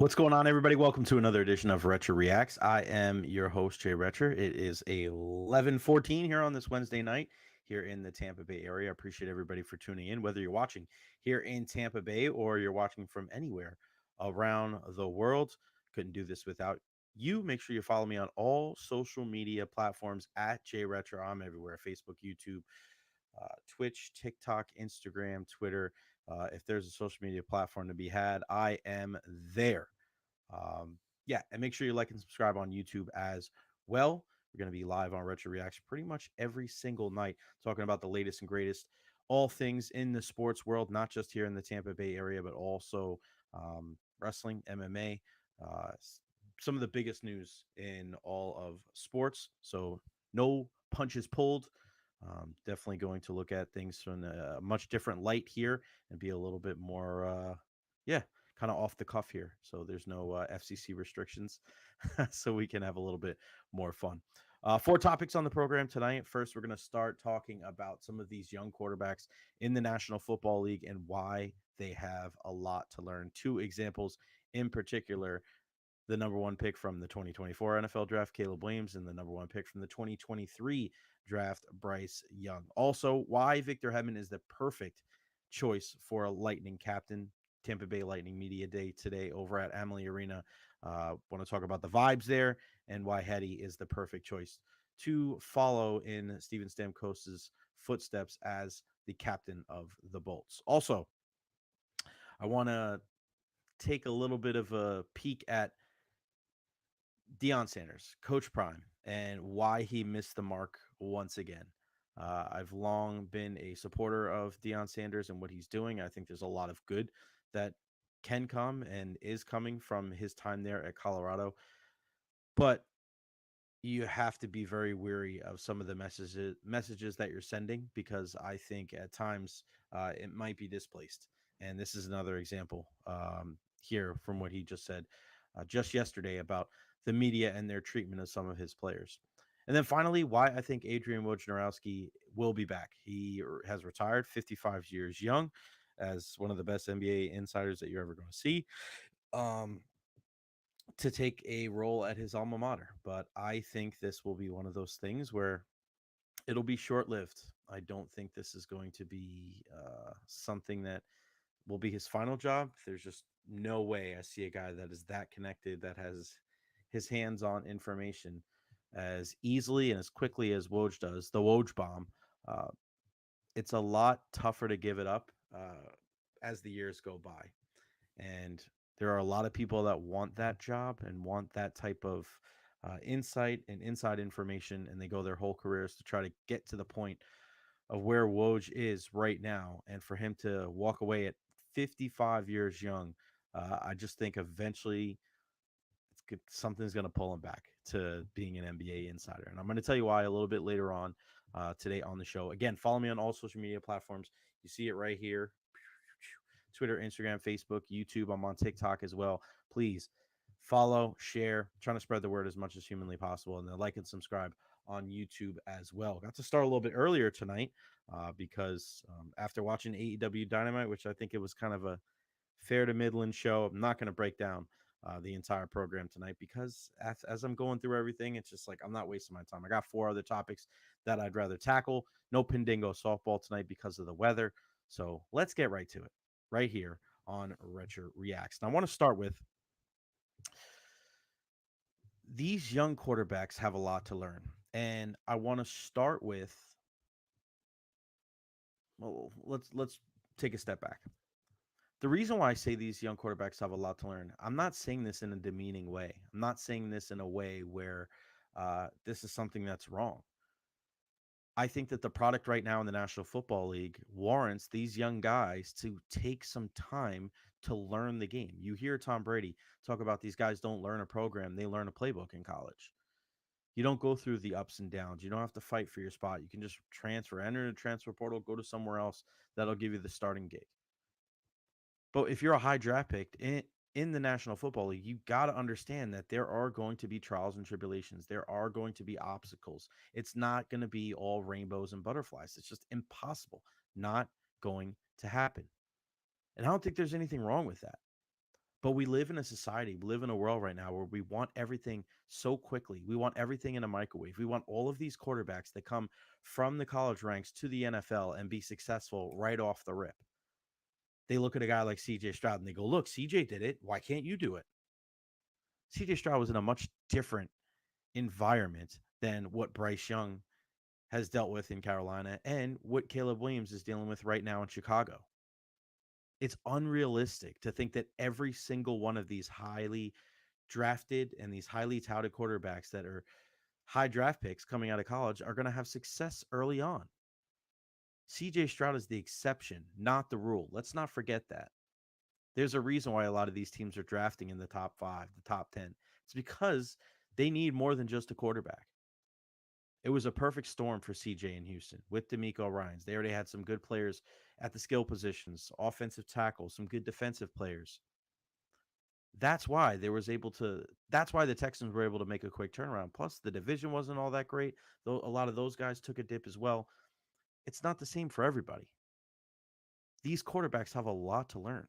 What's going on, everybody? Welcome to another edition of Recher Reacts. I am your host, Jay Recher. It is 11:14 here on this Wednesday night here in the Tampa Bay area. I appreciate everybody for tuning in, whether you're watching here in Tampa Bay or you're watching from anywhere around the world. Couldn't do this without you. Make sure you follow me on all social media platforms at Jay Recher. I'm everywhere: Facebook, YouTube, Twitch, TikTok, Instagram, Twitter. If there's a social media platform to be had, I am there. Yeah, and make sure you like and subscribe on YouTube as well. We're going to be live on Retro Reaction pretty much every single night, talking about the latest and greatest, all things in the sports world, not just here in the Tampa Bay area, but also wrestling, MMA, uh, some of the biggest news in all of sports. So, no punches pulled. Definitely going to look at things from a much different light here and be a little bit more, yeah, kind of off the cuff here. So there's no FCC restrictions, so we can have a little bit more fun. Four topics on the program tonight. First, we're going to start talking about some of these young quarterbacks in the National Football League and why they have a lot to learn. Two examples in particular: the number one pick from the 2024 NFL draft, Caleb Williams, and the number one pick from the 2023 draft, Bryce Young. Also, why Victor Hedman is the perfect choice for a Lightning captain. Tampa Bay Lightning Media Day today over at Amalie Arena. Want to talk about the vibes there and why Hetty is the perfect choice to follow in Steven Stamkos's footsteps as the captain of the Bolts. Also, I want to take a little bit of a peek at Deion Sanders, Coach Prime, and why he missed the mark once again. I've long been a supporter of Deion Sanders and what he's doing. I think there's a lot of good that can come and is coming from his time there at Colorado. But you have to be very weary of some of the messages that you're sending, because I think at times it might be displaced. And this is another example here from what he just said just yesterday about the media and their treatment of some of his players. And then finally, why I think Adrian Wojnarowski will be back. He has retired, 55 years young, as one of the best NBA insiders that you're ever going to see. Um, to take a role at his alma mater. But I think this will be one of those things where it'll be short lived. I don't think this is going to be something that will be his final job. There's just no way I see a guy that is that connected, that has his hands on information as easily and as quickly as Woj does, the Woj bomb. Uh, it's a lot tougher to give it up as the years go by. And there are a lot of people that want that job and want that type of insight and inside information, and they go their whole careers to try to get to the point of where Woj is right now. And for him to walk away at 55 years young, I just think eventually something's going to pull him back to being an NBA insider. And I'm going to tell you why a little bit later on today on the show. Again, follow me on all social media platforms. You see it right here: Twitter, Instagram, Facebook, YouTube. I'm on TikTok as well. Please follow, share, I'm trying to spread the word as much as humanly possible, and then like and subscribe on YouTube as well. Got to start a little bit earlier tonight because after watching AEW Dynamite, which I think it was kind of a fair to middling show, I'm not going to break down the entire program tonight because as I'm going through everything, it's just like I'm not wasting my time. I got four other topics that I'd rather tackle. No Pindingo softball tonight because of the weather. So let's get right to it right here on Recher Reacts. And I want to start with these young quarterbacks have a lot to learn. And I want to start with, well, let's take a step back. The reason why I say these young quarterbacks have a lot to learn, I'm not saying this in a demeaning way. I'm not saying this in a way where this is something that's wrong. I think that the product right now in the National Football League warrants these young guys to take some time to learn the game. You hear Tom Brady talk about these guys don't learn a program, they learn a playbook in college. You don't go through the ups and downs. You don't have to fight for your spot. You can just transfer, enter the transfer portal, go to somewhere else that'll give you the starting gig. But if you're a high draft pick in the National Football League, you got to understand that there are going to be trials and tribulations. There are going to be obstacles. It's not going to be all rainbows and butterflies. It's just impossible. Not going to happen. And I don't think there's anything wrong with that. But we live in a society, we live in a world right now where we want everything so quickly. We want everything in a microwave. We want all of these quarterbacks that come from the college ranks to the NFL and be successful right off the rip. They look at a guy like CJ Stroud and they go, look, CJ did it. Why can't you do it? CJ Stroud was in a much different environment than what Bryce Young has dealt with in Carolina and what Caleb Williams is dealing with right now in Chicago. It's unrealistic to think that every single one of these highly drafted and these highly touted quarterbacks that are high draft picks coming out of college are going to have success early on. CJ Stroud is the exception, not the rule. Let's not forget that. There's a reason why a lot of these teams are drafting in the top 5, the top 10. It's because they need more than just a quarterback. It was a perfect storm for CJ in Houston with D'Amico Ryans. They already had some good players at the skill positions, offensive tackle, some good defensive players. That's why that's why the Texans were able to make a quick turnaround. Plus, the division wasn't all that great, though a lot of those guys took a dip as well. It's not the same for everybody. These quarterbacks have a lot to learn.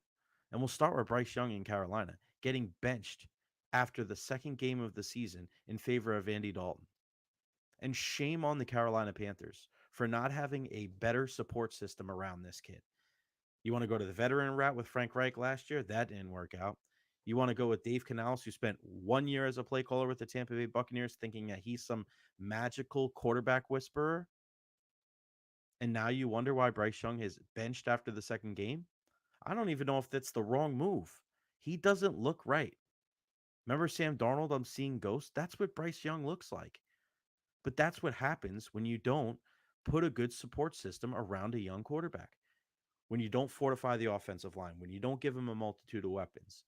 And we'll start with Bryce Young in Carolina, getting benched after the second game of the season in favor of Andy Dalton. And shame on the Carolina Panthers for not having a better support system around this kid. You want to go to the veteran route with Frank Reich last year? That didn't work out. You want to go with Dave Canales, who spent 1 year as a play caller with the Tampa Bay Buccaneers, thinking that he's some magical quarterback whisperer? And now you wonder why Bryce Young is benched after the second game? I don't even know if that's the wrong move. He doesn't look right. Remember Sam Darnold, I'm seeing ghosts? That's what Bryce Young looks like. But that's what happens when you don't put a good support system around a young quarterback. When you don't fortify the offensive line, when you don't give him a multitude of weapons,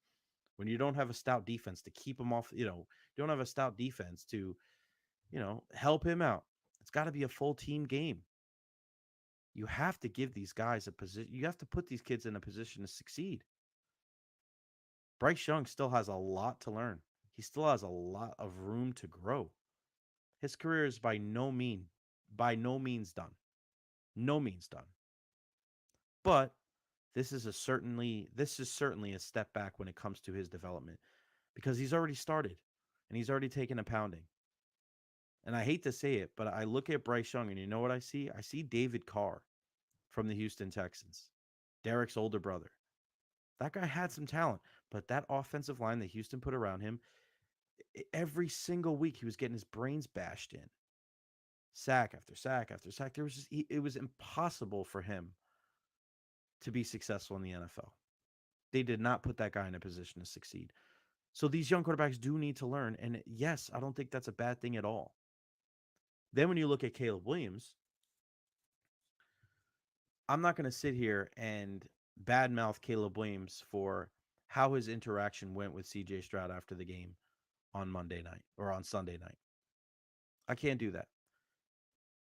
when you don't have a stout defense to keep him off, you don't have a stout defense to, help him out. It's got to be a full team game. You have to give these guys a position. You have to put these kids in a position to succeed. Bryce Young still has a lot to learn. He still has a lot of room to grow. His career is by no means done. No means done. But this is certainly a step back when it comes to his development because he's already started and he's already taken a pounding. And I hate to say it, but I look at Bryce Young and you know what I see? I see David Carr from the Houston Texans, Derek's older brother. That guy had some talent, but that offensive line that Houston put around him, every single week he was getting his brains bashed in. Sack after sack after sack. It was impossible for him to be successful in the NFL. They did not put that guy in a position to succeed. So these young quarterbacks do need to learn. And yes, I don't think that's a bad thing at all. Then when you look at Caleb Williams, I'm not going to sit here and badmouth Caleb Williams for how his interaction went with CJ Stroud after the game on Monday night or on Sunday night. I can't do that.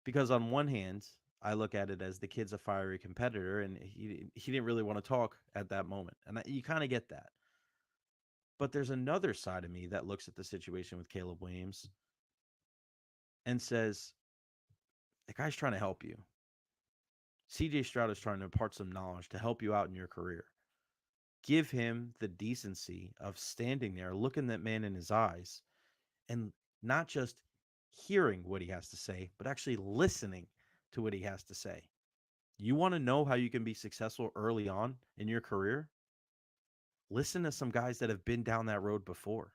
Because on one hand, I look at it as the kid's a fiery competitor and he didn't really want to talk at that moment. And you kind of get that. But there's another side of me that looks at the situation with Caleb Williams and says, the guy's trying to help you. CJ Stroud is trying to impart some knowledge to help you out in your career. Give him the decency of standing there, looking that man in his eyes, and not just hearing what he has to say, but actually listening to what he has to say. You want to know how you can be successful early on in your career? Listen to some guys that have been down that road before.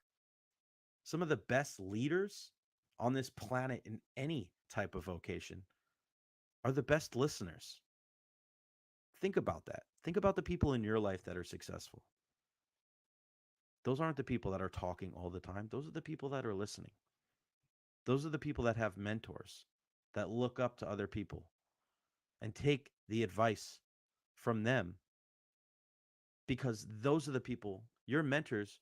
Some of the best leaders on this planet in any type of vocation are the best listeners. Think about that. Think about the people in your life that are successful. Those aren't the people that are talking all the time. Those are the people that are listening. Those are the people that have mentors, that look up to other people and take the advice from them, because those are the people, your mentors.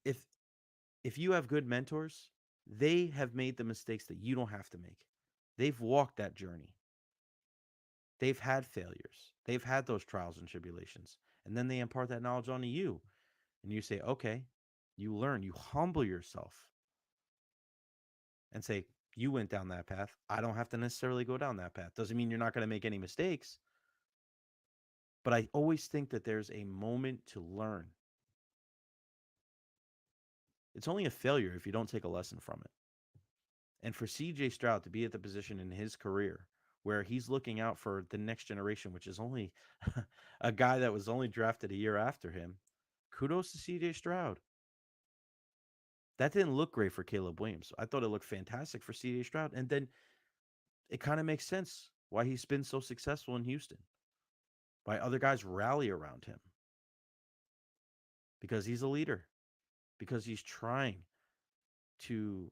If you have good mentors, they have made the mistakes that you don't have to make. They've walked that journey. They've had failures. They've had those trials and tribulations. And then they impart that knowledge onto you. And you say, okay, you learn, you humble yourself and say, you went down that path. I don't have to necessarily go down that path. Doesn't mean you're not going to make any mistakes. But I always think that there's a moment to learn. It's only a failure if you don't take a lesson from it. And for CJ Stroud to be at the position in his career where he's looking out for the next generation, which is only a guy that was only drafted a year after him, kudos to CJ Stroud. That didn't look great for Caleb Williams. I thought it looked fantastic for CJ Stroud. And then it kind of makes sense why he's been so successful in Houston, why other guys rally around him. Because he's a leader, because he's trying to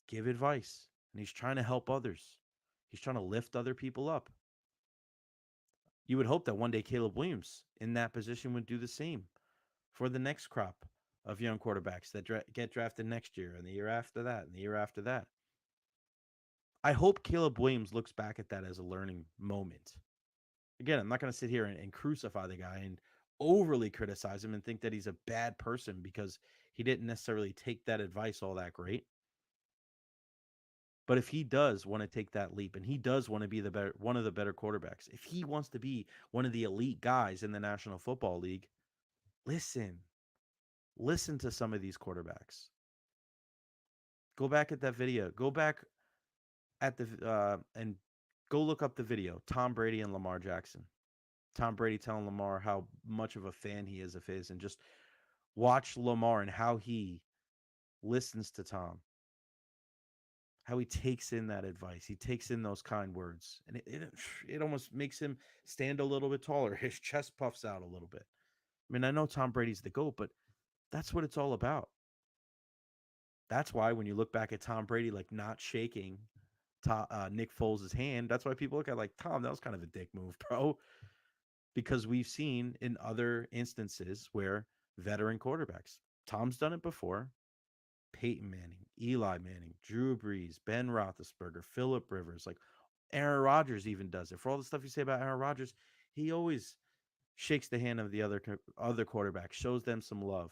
give advice and he's trying to help others. He's trying to lift other people up. You would hope that one day Caleb Williams in that position would do the same for the next crop of young quarterbacks that get drafted next year and the year after that and the year after that. I hope Caleb Williams looks back at that as a learning moment. Again, I'm not going to sit here and crucify the guy and overly criticize him and think that he's a bad person because he didn't necessarily take that advice all that great. But if he does want to take that leap and he does want to be one of the better quarterbacks, if he wants to be one of the elite guys in the National Football League, listen to some of these quarterbacks. Go back at that video. Go back at the and go look up the video. Tom Brady and Lamar Jackson. Tom Brady telling Lamar how much of a fan he is of his, and just watch Lamar and how he listens to Tom. How he takes in that advice. He takes in those kind words. And it almost makes him stand a little bit taller. His chest puffs out a little bit. I mean, I know Tom Brady's the GOAT, but that's what it's all about. That's why when you look back at Tom Brady, like not shaking Nick Foles' hand, that's why people look at like, Tom, that was kind of a dick move, bro. Because we've seen in other instances where veteran quarterbacks, Tom's done it before. Peyton Manning, Eli Manning, Drew Brees, Ben Roethlisberger, Phillip Rivers, like Aaron Rodgers even does it. For all the stuff you say about Aaron Rodgers, he always shakes the hand of the other quarterback, shows them some love.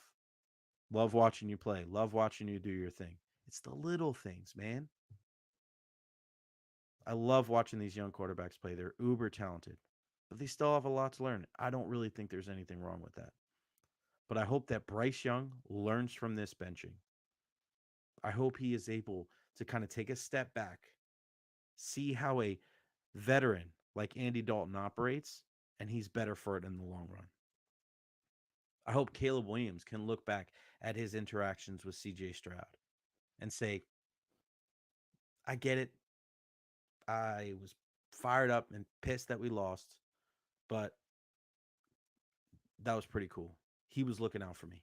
Love watching you play. Love watching you do your thing. It's the little things, man. I love watching these young quarterbacks play. They're uber talented, but they still have a lot to learn. I don't really think there's anything wrong with that. But I hope that Bryce Young learns from this benching. I hope he is able to kind of take a step back, see how a veteran like Andy Dalton operates, and he's better for it in the long run. I hope Caleb Williams can look back at his interactions with CJ Stroud and say, I get it. I was fired up and pissed that we lost, but that was pretty cool. He was looking out for me.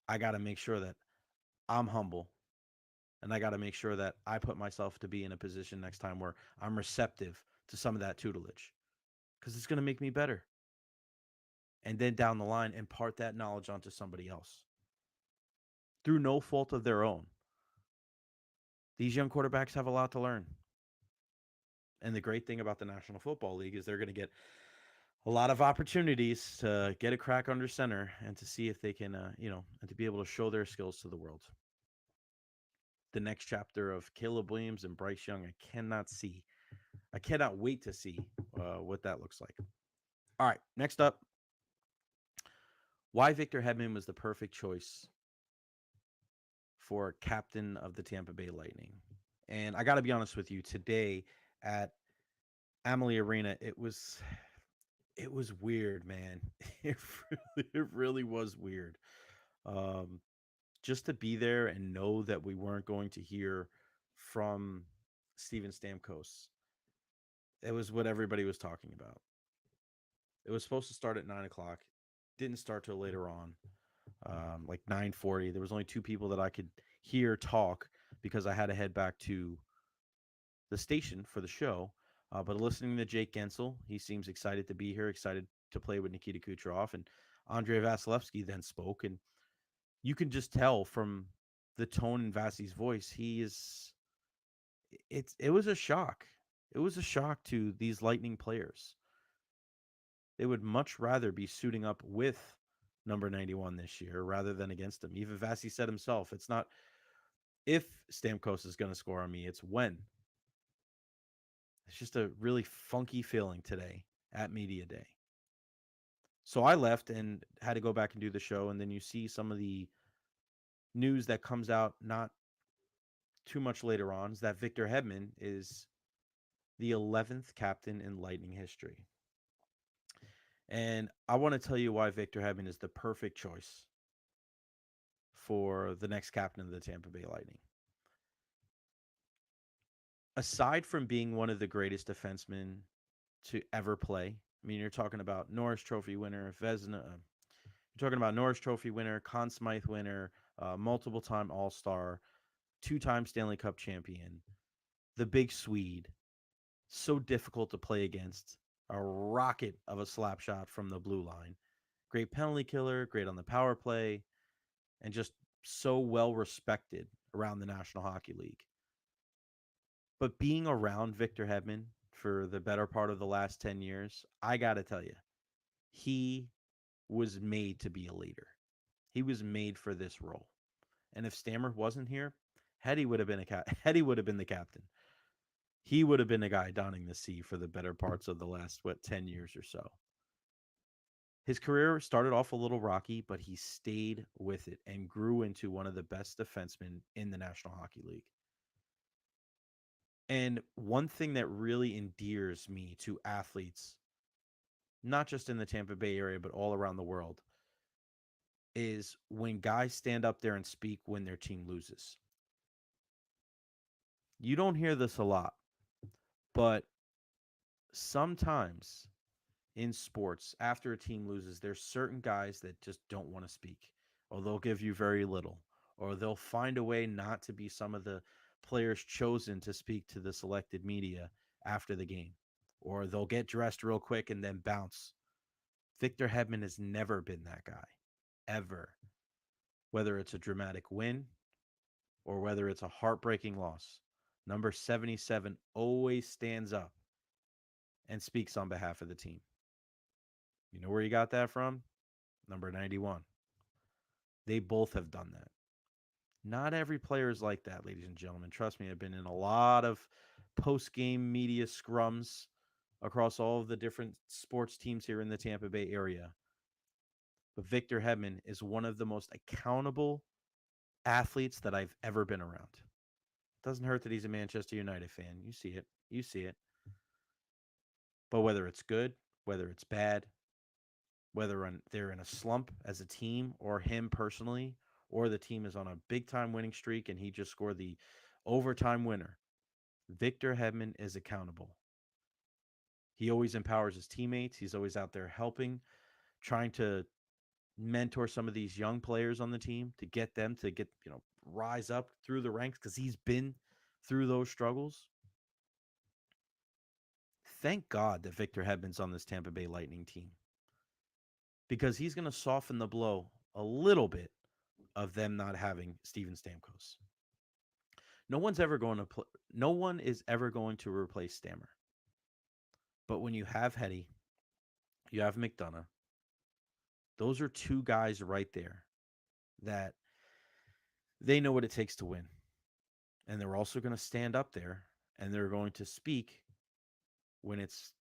I got to make sure that I'm humble, and I got to make sure that I put myself to be in a position next time where I'm receptive to some of that tutelage, because it's going to make me better. And then down the line, impart that knowledge onto somebody else through no fault of their own. These young quarterbacks have a lot to learn. And the great thing about the National Football League is they're going to get a lot of opportunities to get a crack under center and to see if they can, and to be able to show their skills to the world. The next chapter of Caleb Williams and Bryce Young, I cannot wait to see what that looks like. All right, next up, why Victor Hedman was the perfect choice for captain of the Tampa Bay Lightning. And I got to be honest with you, today at Amalie Arena, it was weird, man. It really was weird. Just to be there and know that we weren't going to hear from Steven Stamkos. It was what everybody was talking about. It was supposed to start at 9:00. Didn't start till later on, like 9:40. There was only two people that I could hear talk because I had to head back to the station for the show. But listening to Jake Gensel, he seems excited to be here, excited to play with Nikita Kucherov. And Andrei Vasilevsky then spoke. And you can just tell from the tone in Vasi's voice, it was a shock. It was a shock to these Lightning players. They would much rather be suiting up with number 91 this year rather than against him. Even Vasi said himself, it's not if Stamkos is going to score on me, it's when. It's just a really funky feeling today at Media Day. So I left and had to go back and do the show, and then you see some of the news that comes out not too much later on is that Victor Hedman is the 11th captain in Lightning history. And I want to tell you why Victor Hedman is the perfect choice for the next captain of the Tampa Bay Lightning. Aside from being one of the greatest defensemen to ever play, I mean, you're talking about Norris Trophy winner, Vezina. You're talking about Norris Trophy winner, Conn Smythe winner, multiple-time All-Star, two-time Stanley Cup champion, the big Swede. So difficult to play against. A rocket of a slap shot from the blue line. Great penalty killer, great on the power play, and just so well respected around the National Hockey League. But being around Victor Hedman for the better part of the last 10 years, I got to tell you, he was made to be a leader. He was made for this role. And if Stammer wasn't here, Hetty would have been Hetty would have been the captain. He would have been the guy donning the C for the better parts of the last 10 years or so. His career started off a little rocky, but he stayed with it and grew into one of the best defensemen in the National Hockey League. And one thing that really endears me to athletes, not just in the Tampa Bay area, but all around the world, is when guys stand up there and speak when their team loses. You don't hear this a lot, but sometimes in sports, after a team loses, there's certain guys that just don't want to speak, or they'll give you very little, or they'll find a way not to be some of the players chosen to speak to the selected media after the game, or they'll get dressed real quick and then bounce. Victor Hedman has never been that guy, ever. Whether it's a dramatic win or whether it's a heartbreaking loss, number 77 always stands up and speaks on behalf of the team. You know where you got that from? Number 91. They both have done that. Not every player is like that, ladies and gentlemen. Trust me, I've been in a lot of post-game media scrums across all of the different sports teams here in the Tampa Bay area. But Victor Hedman is one of the most accountable athletes that I've ever been around. Doesn't hurt that he's a Manchester United fan. You see it. You see it. But whether it's good, whether it's bad, whether they're in a slump as a team or him personally, or the team is on a big-time winning streak and he just scored the overtime winner, Victor Hedman is accountable. He always empowers his teammates. He's always out there helping, trying to mentor some of these young players on the team to get them to rise up through the ranks because he's been through those struggles. Thank God that Victor Hedman's on this Tampa Bay Lightning team because he's going to soften the blow a little bit of them not having Steven Stamkos. No one is ever going to replace Stammer. But when you have Hetty, you have McDonough. Those are two guys right there that they know what it takes to win. And they're also going to stand up there and they're going to speak when it's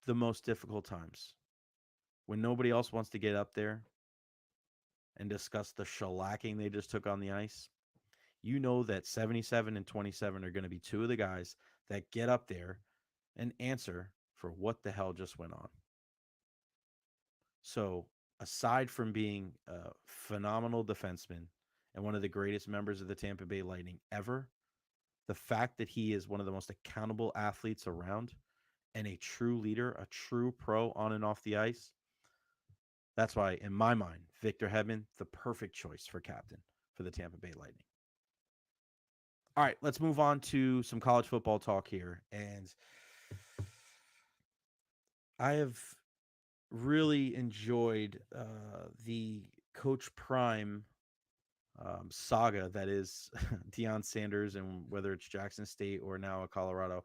the most difficult times. When nobody else wants to get up there and discuss the shellacking they just took on the ice, you know that 77 and 27 are going to be two of the guys that get up there and answer for what the hell just went on. So, aside from being a phenomenal defenseman and one of the greatest members of the Tampa Bay Lightning ever, the fact that he is one of the most accountable athletes around and a true leader, a true pro on and off the ice, that's why, in my mind, Victor Hedman, the perfect choice for captain for the Tampa Bay Lightning. All right, let's move on to some college football talk here. And I have really enjoyed the Coach Prime saga that is Deion Sanders, and whether it's Jackson State or now Colorado.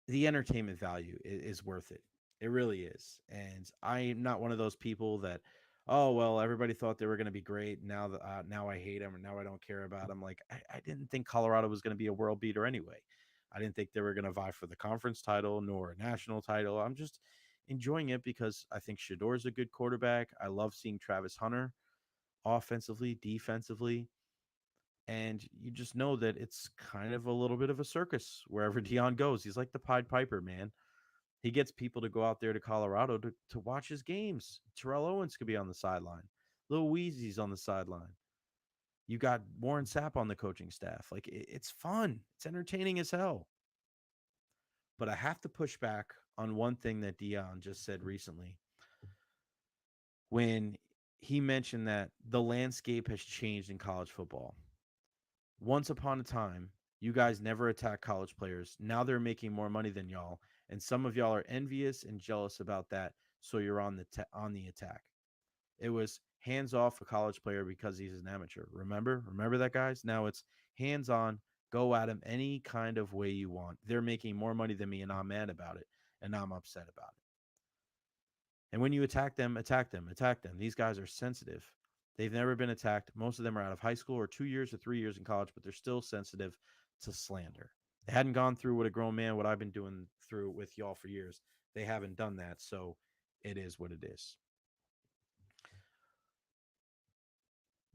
The entertainment value is worth it. It really is. And I'm not one of those people that, oh, well, everybody thought they were going to be great. Now that now I hate them, and now I don't care about them. Like, I didn't think Colorado was going to be a world beater anyway. I didn't think they were going to vie for the conference title nor a national title. I'm just enjoying it because I think Shador's a good quarterback. I love seeing Travis Hunter offensively, defensively. And you just know that it's kind of a little bit of a circus wherever Dion goes. He's like the Pied Piper, man. He gets people to go out there to Colorado to watch his games. Terrell Owens could be on the sideline. Lil Weezy's on the sideline. You got Warren Sapp on the coaching staff. Like, it's fun. It's entertaining as hell. But I have to push back on one thing that Dion just said recently when he mentioned that the landscape has changed in college football. Once upon a time, you guys never attacked college players. Now they're making more money than y'all, and some of y'all are envious and jealous about that. So you're on the attack. It was hands off a college player because he's an amateur. Remember that, guys. Now it's hands on. Go at him any kind of way you want. They're making more money than me, and I'm mad about it, and I'm upset about it. And when you attack them, attack them, attack them. These guys are sensitive. They've never been attacked. Most of them are out of high school or 2 years or 3 years in college, but they're still sensitive to slander. They hadn't gone through what a grown man, what I've been doing through with y'all for years. They haven't done that. So it is what it is.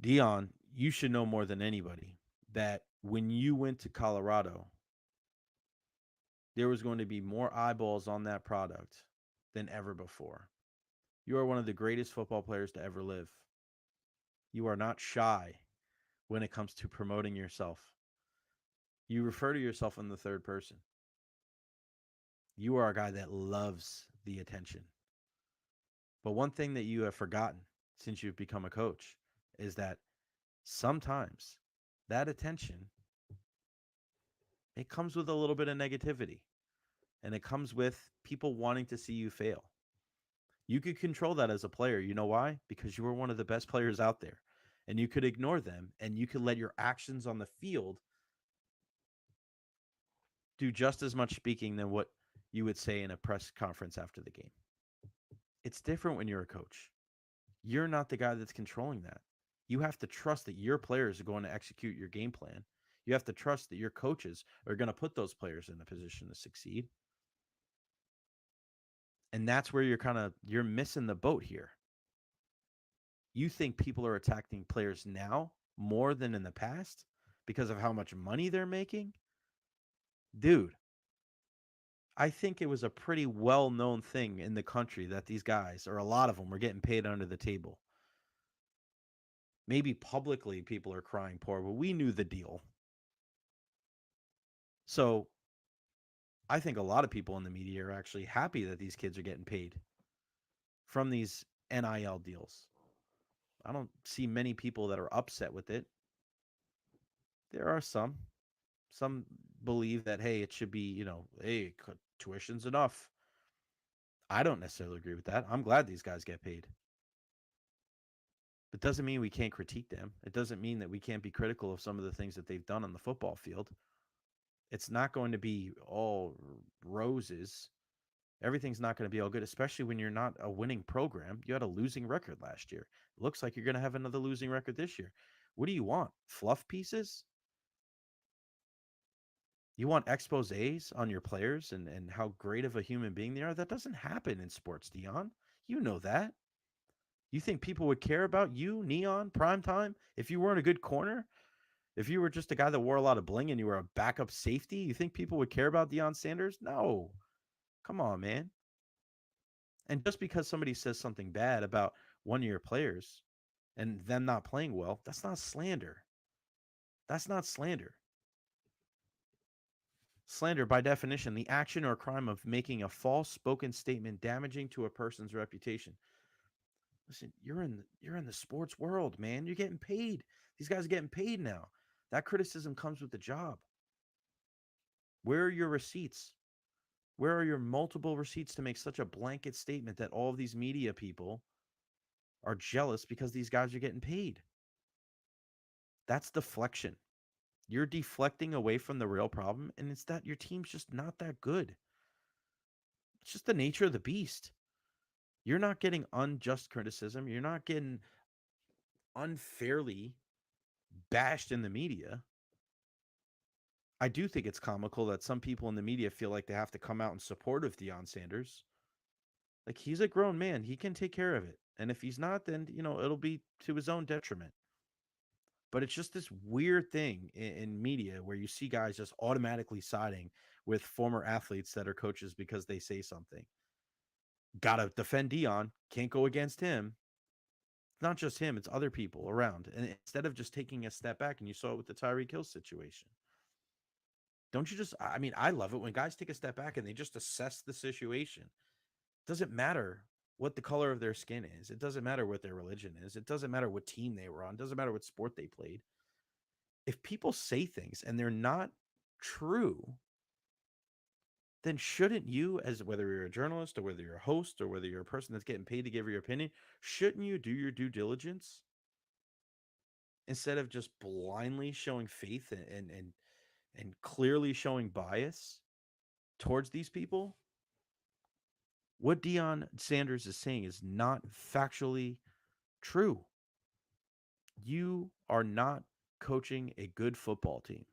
Dion, you should know more than anybody that when you went to Colorado, there was going to be more eyeballs on that product than ever before. You are one of the greatest football players to ever live. You are not shy when it comes to promoting yourself. You refer to yourself in the third person. You are a guy that loves the attention. But one thing that you have forgotten since you've become a coach is that sometimes that attention, it comes with a little bit of negativity, and it comes with people wanting to see you fail. You could control that as a player. You know why? Because you were one of the best players out there, and you could ignore them, and you could let your actions on the field do just as much speaking than what you would say in a press conference after the game. It's different when you're a coach. You're not the guy that's controlling that. You have to trust that your players are going to execute your game plan. You have to trust that your coaches are going to put those players in a position to succeed. And that's where you're missing the boat here. You think people are attacking players now more than in the past because of how much money they're making? Dude, I think it was a pretty well-known thing in the country that these guys, or a lot of them, were getting paid under the table. Maybe publicly people are crying poor, but we knew the deal. So I think a lot of people in the media are actually happy that these kids are getting paid from these NIL deals. I don't see many people that are upset with it. There are some. Some believe that, hey, it should be, hey, tuition's enough. I don't necessarily agree with that. I'm glad these guys get paid. It doesn't mean we can't critique them. It doesn't mean that we can't be critical of some of the things that they've done on the football field. It's not going to be all roses. Everything's not going to be all good, especially when you're not a winning program. You had a losing record last year. It looks like you're going to have another losing record this year. What do you want? Fluff pieces? You want exposés on your players and how great of a human being they are? That doesn't happen in sports, Dion. You know that. You think people would care about you, Neon, Primetime, if you weren't a good corner? If you were just a guy that wore a lot of bling and you were a backup safety, you think people would care about Deion Sanders? No. Come on, man. And just because somebody says something bad about one of your players and them not playing well, that's not slander. That's not slander. Slander, by definition, the action or crime of making a false spoken statement damaging to a person's reputation. Listen, you're in the sports world, man. You're getting paid. These guys are getting paid now. That criticism comes with the job. Where are your receipts? Where are your multiple receipts to make such a blanket statement that all of these media people are jealous because these guys are getting paid? That's deflection. You're deflecting away from the real problem, and it's that your team's just not that good. It's just the nature of the beast. You're not getting unjust criticism. You're not getting unfairly bashed in the media. I do think it's comical that some people in the media feel like they have to come out in support of Deion Sanders. Like, he's a grown man. He can take care of it. And if he's not, then, it'll be to his own detriment. But it's just this weird thing in media where you see guys just automatically siding with former athletes that are coaches because they say something. Gotta defend Dion, can't go against him. It's not just him, it's other people around. And instead of just taking a step back, and you saw it with the Tyreek Hill situation, don't you just, I mean, I love it when guys take a step back and they just assess the situation. It doesn't matter what the color of their skin is. It doesn't matter what their religion is. It doesn't matter what team they were on. It doesn't matter what sport they played. If people say things and they're not true, then shouldn't you, as whether you're a journalist or whether you're a host or whether you're a person that's getting paid to give your opinion, shouldn't you do your due diligence instead of just blindly showing faith and clearly showing bias towards these people? What Deion Sanders is saying is not factually true. You are not coaching a good football team.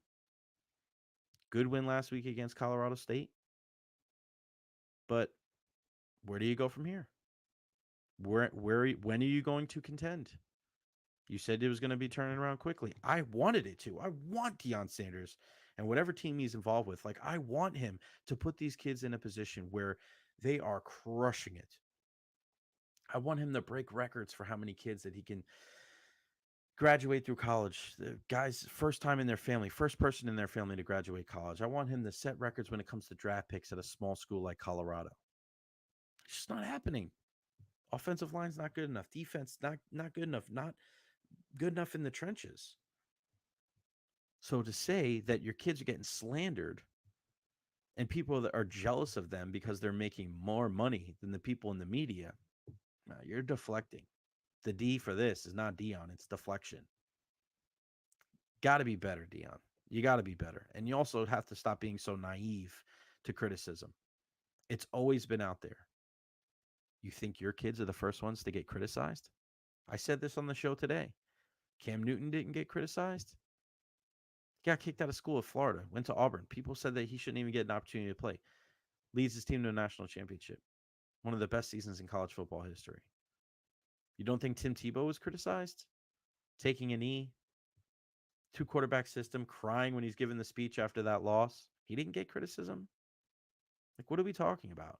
Good win last week against Colorado State. But where do you go from here? When are you going to contend? You said it was going to be turning around quickly. I wanted it to. I want Deion Sanders and whatever team he's involved with. Like, I want him to put these kids in a position where they are crushing it. I want him to break records for how many kids that he can graduate through college. The guys, first time in their family, first person in their family to graduate college. I want him to set records when it comes to draft picks at a small school like Colorado. It's just not happening. Offensive line's not good enough. Defense not good enough. Not good enough in the trenches. So to say that your kids are getting slandered and people that are jealous of them because they're making more money than the people in the media, you're deflecting. The D for this is not Deion, it's deflection. Got to be better, Deion. You got to be better. And you also have to stop being so naive to criticism. It's always been out there. You think your kids are the first ones to get criticized? I said this on the show today. Cam Newton didn't get criticized. He got kicked out of school at Florida, went to Auburn. People said that he shouldn't even get an opportunity to play. Leads his team to a national championship. One of the best seasons in college football history. You don't think Tim Tebow was criticized? Taking a knee, two quarterback system, crying when he's given the speech after that loss. He didn't get criticism? Like, what are we talking about?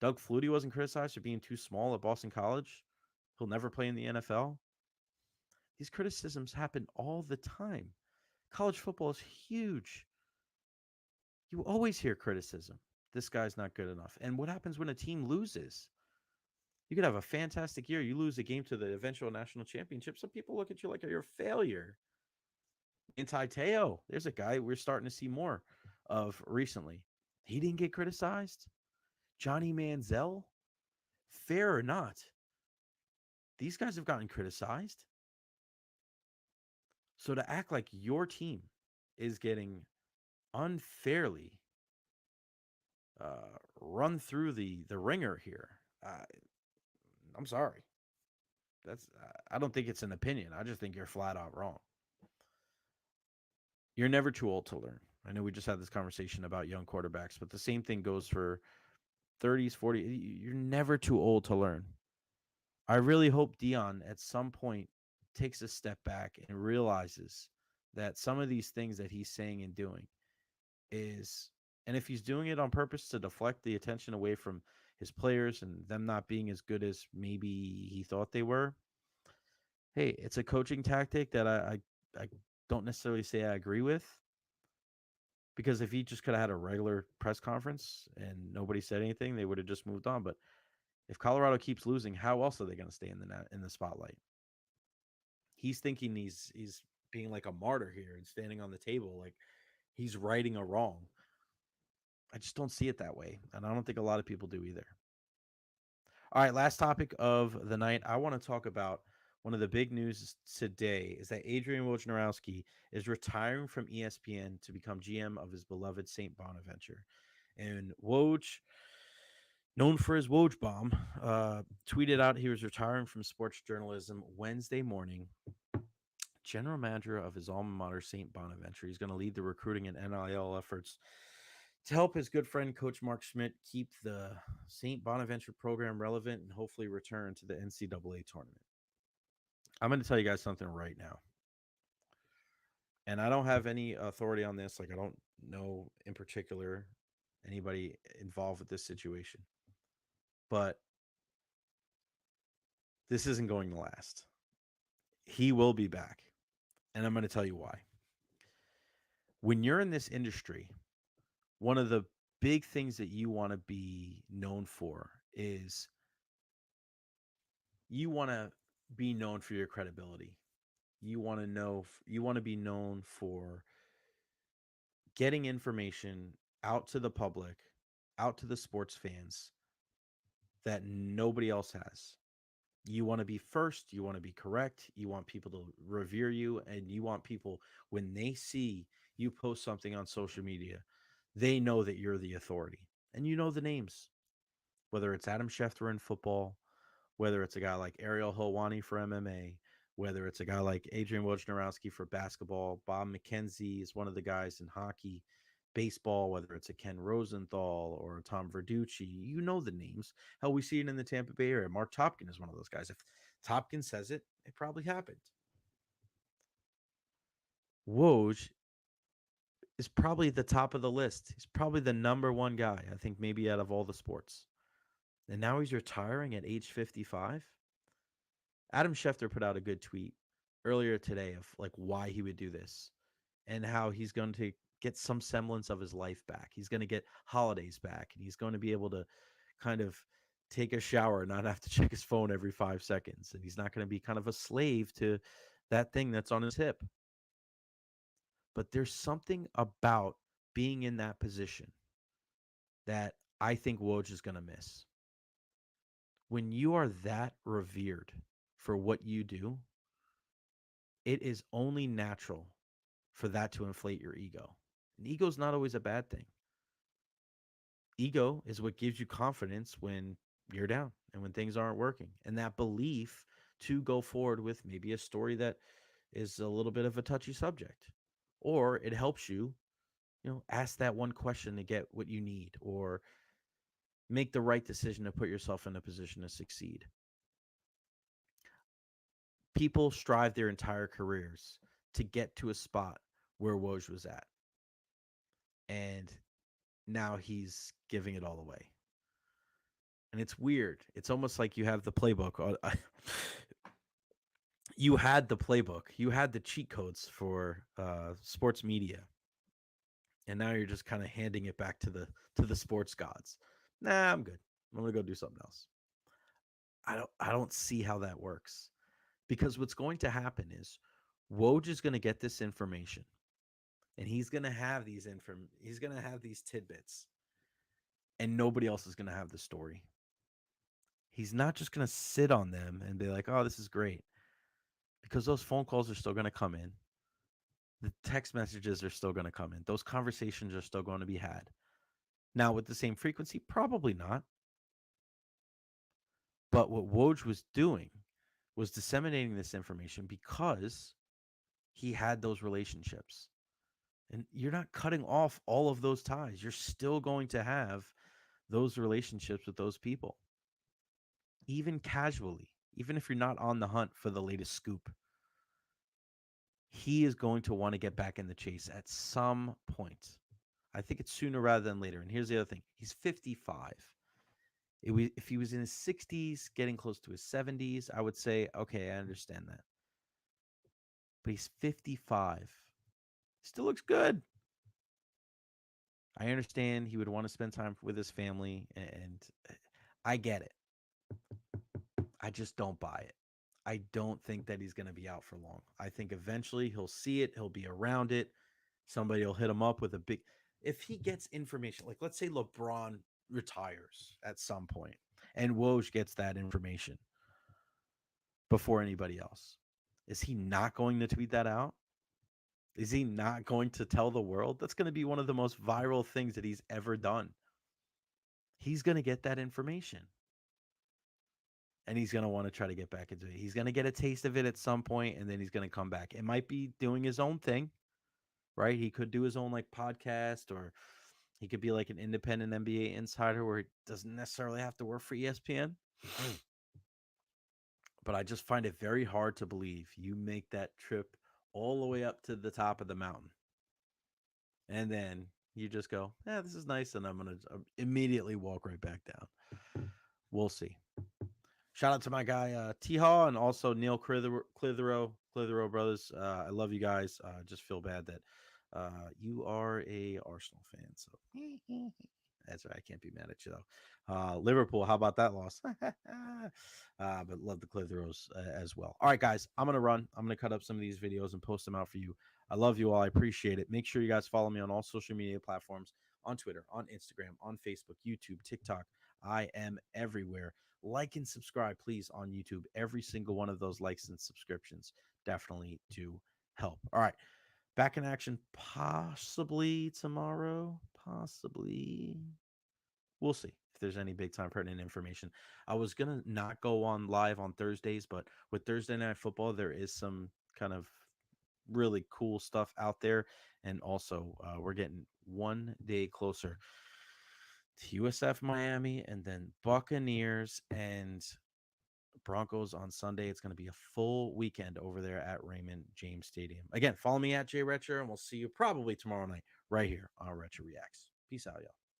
Doug Flutie wasn't criticized for being too small at Boston College. He'll never play in the NFL. These criticisms happen all the time. College football is huge. You always hear criticism. This guy's not good enough. And what happens when a team loses? You could have a fantastic year. You lose a game to the eventual national championship. Some people look at you like you're a failure. Manti Te'o, there's a guy we're starting to see more of recently. He didn't get criticized. Johnny Manziel, fair or not, these guys have gotten criticized. So to act like your team is getting unfairly run through the ringer here, I'm sorry. That's I don't think it's an opinion. I just think you're flat out wrong. You're never too old to learn. I know we just had this conversation about young quarterbacks, but the same thing goes for 30s, 40s. You're never too old to learn. I really hope Deion at some point takes a step back and realizes that some of these things that he's saying and doing is, and if he's doing it on purpose to deflect the attention away from his players and them not being as good as maybe he thought they were, hey, it's a coaching tactic that I don't necessarily say I agree with. Because if he just could have had a regular press conference and nobody said anything, they would have just moved on. But if Colorado keeps losing, how else are they going to stay in the spotlight? He's thinking he's being like a martyr here and standing on the table like he's righting a wrong. I just don't see it that way, and I don't think a lot of people do either. All right, last topic of the night. I want to talk about one of the big news today is that Adrian Wojnarowski is retiring from ESPN to become GM of his beloved St. Bonaventure. And Woj, known for his Woj bomb, tweeted out he was retiring from sports journalism Wednesday morning. General manager of his alma mater, St. Bonaventure. He's going to lead the recruiting and NIL efforts to help his good friend Coach Mark Schmidt keep the St. Bonaventure program relevant and hopefully return to the NCAA tournament. I'm going to tell you guys something right now. And I don't have any authority on this. Like, I don't know in particular anybody involved with this situation. But this isn't going to last. He will be back. And I'm going to tell you why. When you're in this industry, one of the big things that you want to be known for is you want to be known for your credibility. You want to be known for getting information out to the public, out to the sports fans that nobody else has. You want to be first, you want to be correct, you want people to revere you, and you want people, when they see you post something on social media, they know that you're the authority. And you know the names, whether it's Adam Schefter in football, whether it's a guy like Ariel Helwani for MMA, whether it's a guy like Adrian Wojnarowski for basketball, Bob McKenzie is one of the guys in hockey, baseball, whether it's a Ken Rosenthal or a Tom Verducci, you know the names. Hell, we see it in the Tampa Bay area. Mark Topkin is one of those guys. If Topkin says it, it probably happened. Woj is probably the top of the list. He's probably the number one guy, I think, maybe out of all the sports. And now he's retiring at age 55. Adam Schefter put out a good tweet earlier today of like why he would do this and how he's going to get some semblance of his life back. He's going to get holidays back and he's going to be able to kind of take a shower and not have to check his phone every 5 seconds. And he's not going to be kind of a slave to that thing that's on his hip. But there's something about being in that position that I think Woj is going to miss. When you are that revered for what you do, it is only natural for that to inflate your ego. And ego is not always a bad thing. Ego is what gives you confidence when you're down and when things aren't working. And that belief to go forward with maybe a story that is a little bit of a touchy subject. Or it helps you, ask that one question to get what you need or make the right decision to put yourself in a position to succeed. People strive their entire careers to get to a spot where Woj was at. And now he's giving it all away. And it's weird. It's almost like you have the playbook. You had the playbook. You had the cheat codes for sports media. And now you're just kind of handing it back to the sports gods. Nah, I'm good. I'm going to go do something else. I don't see how that works. Because what's going to happen is Woj is going to get this information and he's going to have he's going to have these tidbits and nobody else is going to have the story. He's not just going to sit on them and be like, "Oh, this is great." Because those phone calls are still going to come in. The text messages are still going to come in. Those conversations are still going to be had. Now, with the same frequency, probably not. But what Woj was doing was disseminating this information because he had those relationships. And you're not cutting off all of those ties. You're still going to have those relationships with those people, even casually, even if you're not on the hunt for the latest scoop. He is going to want to get back in the chase at some point. I think it's sooner rather than later. And here's the other thing. He's 55. If he was in his 60s, getting close to his 70s, I would say, okay, I understand that. But he's 55. Still looks good. I understand he would want to spend time with his family, and I get it. I just don't buy it. I don't think that he's going to be out for long. I think eventually he'll see it. He'll be around it. Somebody will hit him up with a big. If he gets information, like let's say LeBron retires at some point and Woj gets that information before anybody else, is he not going to tweet that out? Is he not going to tell the world? That's going to be one of the most viral things that he's ever done. He's going to get that information. And he's going to want to try to get back into it. He's going to get a taste of it at some point, and then he's going to come back. It might be doing his own thing, right? He could do his own like podcast or He could be like an independent NBA insider where he doesn't necessarily have to work for ESPN. But I just find it very hard to believe you make that trip all the way up to the top of the mountain. And then you just go, yeah, this is nice. And I'm going to immediately walk right back down. We'll see. Shout out to my guy T Haw and also Neil Clitheroe brothers. I love you guys. Just feel bad that you are a Arsenal fan. So that's right. I can't be mad at you though. Liverpool, how about that loss? But love the Clitheroes as well. All right, guys, I'm gonna run. I'm gonna cut up some of these videos and post them out for you. I love you all. I appreciate it. Make sure you guys follow me on all social media platforms, on Twitter, on Instagram, on Facebook, YouTube, TikTok. I am everywhere. Like and subscribe, please, on YouTube. Every single one of those likes and subscriptions definitely do help. All right. Back in action possibly tomorrow. Possibly. We'll see if there's any big time pertinent information. I was going to not go on live on Thursdays, but with Thursday Night Football, there is some kind of really cool stuff out there. And also, we're getting one day closer to USF Miami and then Buccaneers and Broncos on Sunday. It's going to be a full weekend over there at Raymond James Stadium. Again, follow me at Jay Recher, and we'll see you probably tomorrow night right here on Recher Reacts. Peace out, y'all.